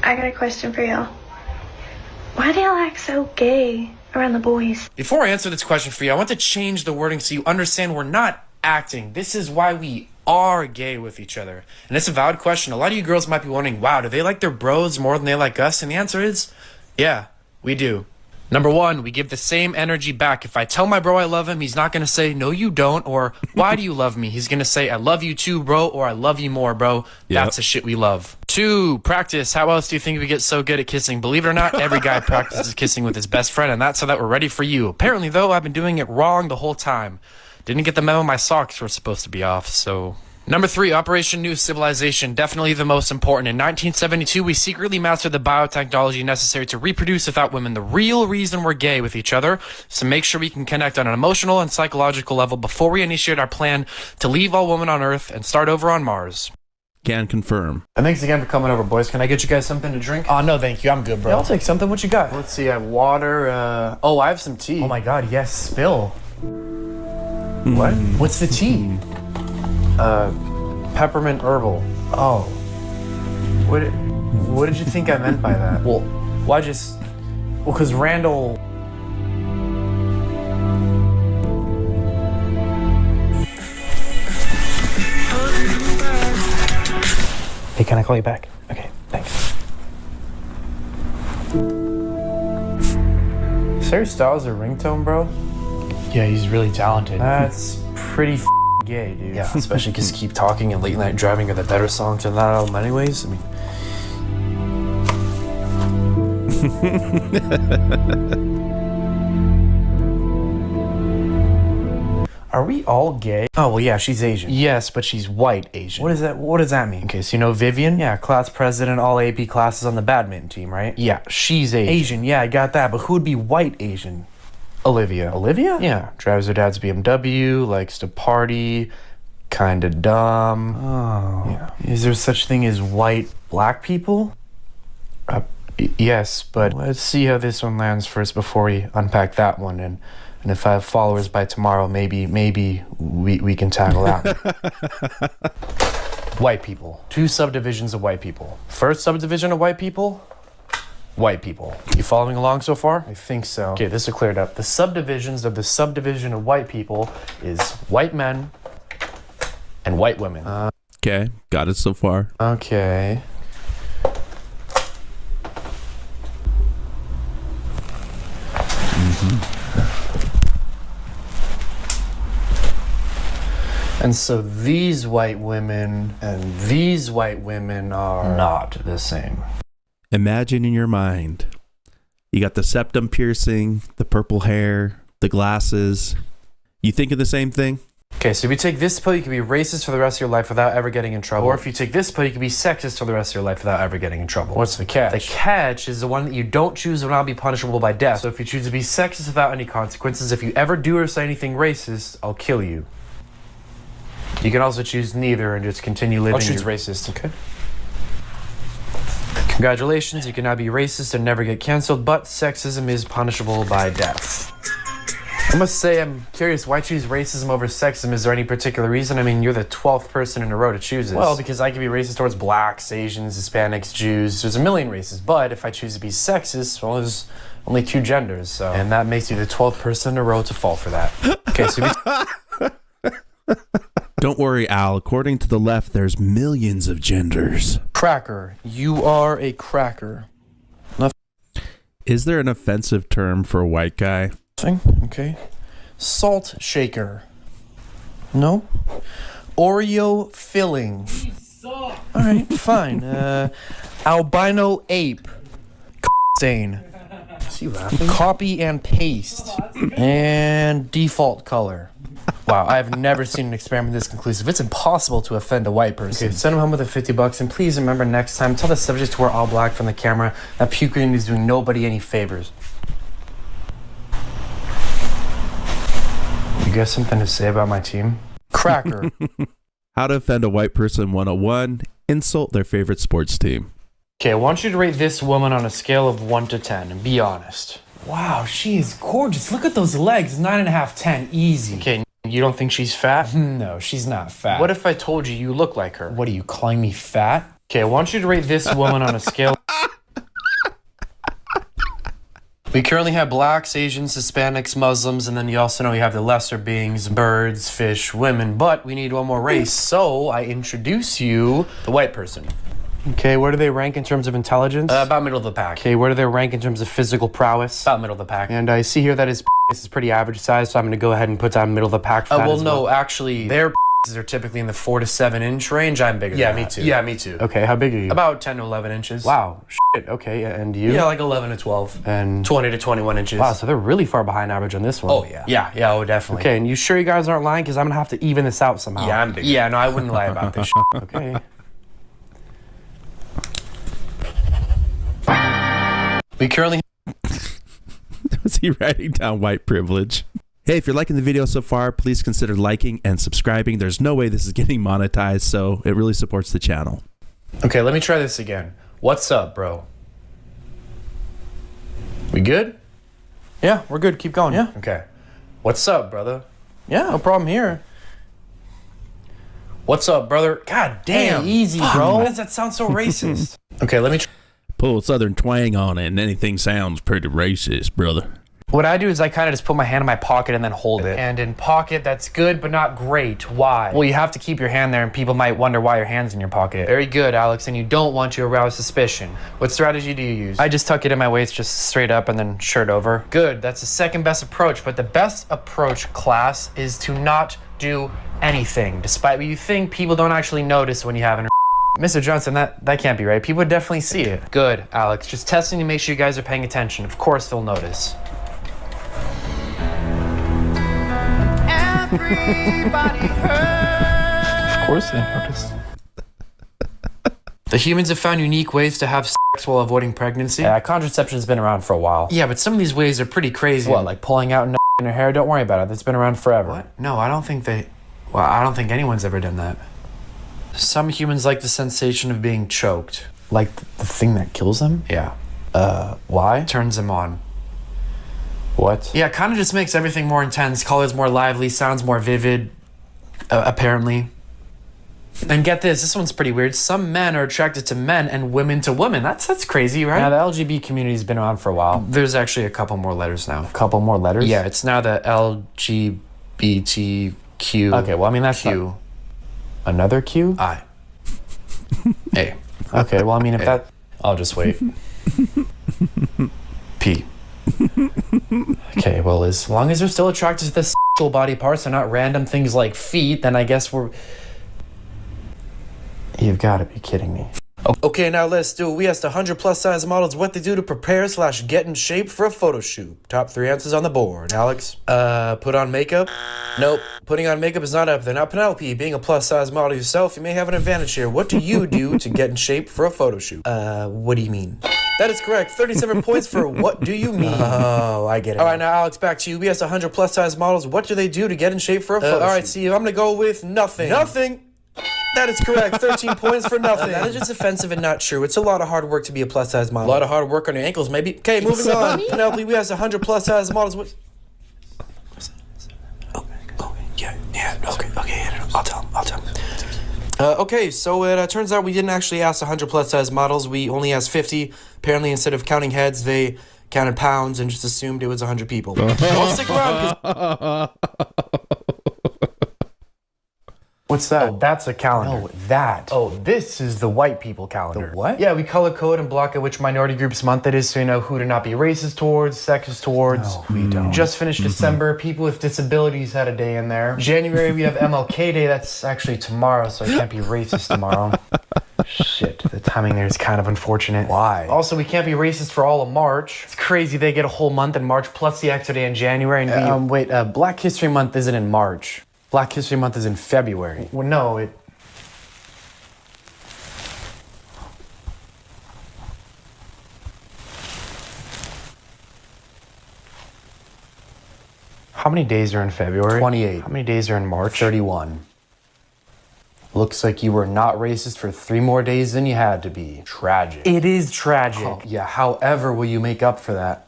I got a question for y'all. Why do y'all act so gay around the boys? Before I answer this question for you, I want to change the wording so you understand we're not acting. This is why we are gay with each other. And it's a valid question. A lot of you girls might be wondering, wow, do they like their bros more than they like us? And the answer is, yeah, we do. Number one, we give the same energy back. If I tell my bro I love him, he's not going to say, no, you don't, or why do you love me? He's going to say, I love you too, bro, or I love you more, bro. That's the shit we love. 2, practice. How else do you think we get so good at kissing? Believe it or not, every guy practices kissing with his best friend, and that's so that we're ready for you. Apparently, though, I've been doing it wrong the whole time. Didn't get the memo my socks were supposed to be off, so... Number 3, Operation New Civilization, definitely the most important. In 1972, we secretly mastered the biotechnology necessary to reproduce without women. The real reason we're gay with each other is to make sure we can connect on an emotional and psychological level before we initiate our plan to leave all women on Earth and start over on Mars. Can confirm. And thanks again for coming over, boys. Can I get you guys something to drink? Oh, no, thank you. I'm good, bro. Yeah, I'll take something. What you got? Let's see. I have water. Oh, I have some tea. Oh, my God. Yes, spill. What? What's the tea? Peppermint herbal. Oh. What did you think I meant by that? Well, why just... Well, because Randall... Hey, can I call you back? Okay, thanks. Is Harry Styles a ringtone, bro? Yeah, he's really talented. That's pretty gay, dude. Yeah, especially because Keep Talking and Late Night Driving are the better songs in that album anyways. I mean... Are we all gay? Oh, well, yeah, she's Asian. Yes, but she's white Asian. What does that mean? Okay, so you know Vivian? Yeah, class president, all AP classes on the badminton team, right? Yeah, she's Asian. Asian, yeah, I got that, but who would be white Asian? Olivia. Olivia? Yeah, drives her dad's BMW, likes to party, kinda dumb. Oh. Yeah. Is there such thing as white black people? Yes, but let's see how this one lands first before we unpack that one. And if I have followers by tomorrow, maybe we can tackle that one. White people. 2 subdivisions of white people. First subdivision of white people, white people. You following along so far? I think so. Okay, this will clear it up. The subdivisions of the subdivision of white people is white men and white women. Okay, got it so far. Okay. And so these white women and these white women are not the same. Imagine in your mind, you got the septum piercing, the purple hair, the glasses. You thinking the same thing? Okay, so if you take this pill, you can be racist for the rest of your life without ever getting in trouble. Or if you take this pill, you can be sexist for the rest of your life without ever getting in trouble. What's the catch? The catch is the one that you don't choose will not be punishable by death. So if you choose to be sexist without any consequences, if you ever do or say anything racist, I'll kill you. You can also choose neither and just continue living. I'll choose racist. Okay. Congratulations, you can now be racist and never get canceled, but sexism is punishable by death. I must say, I'm curious, why choose racism over sexism? Is there any particular reason? I mean, you're the 12th person in a row to choose this. Well, because I can be racist towards blacks, Asians, Hispanics, Jews. There's a million races, but if I choose to be sexist, well, there's only 2 genders, so... And that makes you the 12th person in a row to fall for that. Okay, so Don't worry, Al. According to the left, there's millions of genders. Cracker. You are a cracker. Is there an offensive term for a white guy? Okay. Salt shaker. No? Oreo filling. Alright, fine. Albino ape. Stain. Is he laughing? Copy and paste. And default color. Wow, I've never seen an experiment this conclusive. It's impossible to offend a white person. Okay, send him home with the $50, and please remember next time, tell the subject to wear all black from the camera. That puking is doing nobody any favors. You got something to say about my team? Cracker. How to offend a white person 101. Insult their favorite sports team. Okay, I want you to rate this woman on a scale of 1 to 10, and be honest. Wow, she is gorgeous. Look at those legs. 9.5, 10, easy. Okay, you don't think she's fat? No, she's not fat. What if I told you you look like her? What are you, calling me fat? Okay, I want you to rate this woman on a scale... We currently have blacks, Asians, Hispanics, Muslims, and then you also know we have the lesser beings, birds, fish, women, but we need one more race. So I introduce you the white person. Okay, where do they rank in terms of intelligence? About middle of the pack. Okay, where do they rank in terms of physical prowess? About middle of the pack. And I see here that his penis is pretty average size, so I'm gonna go ahead and put down middle of the pack for that Well, as no, actually, their are typically in the 4 to 7 inch range. I'm bigger than that. Yeah, me too. Okay, how big are you? About 10 to 11 inches. Wow, shit, okay, and you? Yeah, like 11 to 12. And 20 to 21 inches. wow, so they're really far behind average on this one. Oh, yeah. Yeah, oh, definitely. Okay, and you sure you guys aren't lying? Because I'm gonna have to even this out somehow. Yeah, I'm bigger. Yeah, no, I wouldn't lie about this shit. Okay. We currently... Was he writing down white privilege? Hey, if you're liking the video so far, please consider liking and subscribing. There's no way this is getting monetized, so it really supports the channel. Okay, let me try this again. What's up, bro? We good? Yeah, we're good. Keep going. Yeah? Okay. What's up, brother? Yeah, no problem here. What's up, brother? God damn. Hey, easy, bro. Why does that sound so racist? Okay, let me try. Pull a southern twang on it and anything sounds pretty racist, brother. What I do is I kind of just put my hand in my pocket and then hold it. And in pocket, that's good, but not great. Why? Well, you have to keep your hand there, and people might wonder why your hand's in your pocket. Very good, Alex, and you don't want to arouse suspicion. What strategy do you use? I just tuck it in my waist just straight up and then shirt over. Good, that's the second best approach, but the best approach, class, is to not do anything. Despite what you think, people don't actually notice when you have an Mr. Johnson, that can't be right. People would definitely see it. Good, Alex. Just testing to make sure you guys are paying attention. Of course they'll notice. Everybody hurts. Of course they notice. The humans have found unique ways to have sex while avoiding pregnancy. Yeah, contraception's been around for a while. Yeah, but some of these ways are pretty crazy. What, like pulling out in her hair? Don't worry about it. That's been around forever. What? No, I don't think I don't think anyone's ever done that. Some humans like the sensation of being choked. Like the thing that kills them? Yeah. Why? Turns them on. What? Yeah, kind of just makes everything more intense, colors more lively, sounds more vivid, apparently. And get this one's pretty weird. Some men are attracted to men and women to women. That's crazy, right? Yeah, the LGBT community's been around for a while. There's actually a couple more letters now. A couple more letters? Yeah, it's now the LGBTQ. Okay, well, I mean, that's Q. Another Q? I. A. Okay, well, I mean, if A. that... I'll just wait. P. Okay, well, As long as they're still attracted to the sexual body parts and not random things like feet, then I guess we're... You've got to be kidding me. Okay, now let's do it. We asked 100 plus size models what they do to prepare / get in shape for a photo shoot. Top 3 answers on the board. Alex? Put on makeup? Nope. Putting on makeup is not up there. Now, Penelope, being a plus size model yourself, you may have an advantage here. What do you do to get in shape for a photo shoot? What do you mean? That is correct. 37 points for what do you mean? Oh, I get it. All right, now, Alex, back to you. We asked 100 plus size models what do they do to get in shape for a photo shoot? All right, Steve, I'm going to go with nothing. Nothing? That is correct. 13 points for nothing. That is just offensive and not true. It's a lot of hard work to be a plus size model. A lot of hard work on your ankles, maybe. Okay, moving on. Penelope, we have 100 plus size models. What? Okay, I'll tell him. Okay, so it turns out we didn't actually ask 100 plus size models. We only asked 50. Apparently, instead of counting heads, they counted pounds and just assumed it was 100 people. Don't stick around, 'cause What's that? Oh, that's a calendar. No, that. Oh, This is the white people calendar. The what? Yeah, we color code and block out which minority groups month it is so you know who to not be racist towards, sexist towards. No, we don't. Just finished December. People with disabilities had a day in there. January, we have MLK Day. That's actually tomorrow, so I can't be racist tomorrow. Shit, the timing there is kind of unfortunate. Why? Also, we can't be racist for all of March. It's crazy they get a whole month in March, plus the extra day in January. And Wait, Black History Month isn't in March. Black History Month is in February. well, no, it... How many days are in February? 28. How many days are in March? 31. Looks like you were not racist for 3 more days than you had to be. Tragic. It is tragic. Yeah, however will you make up for that?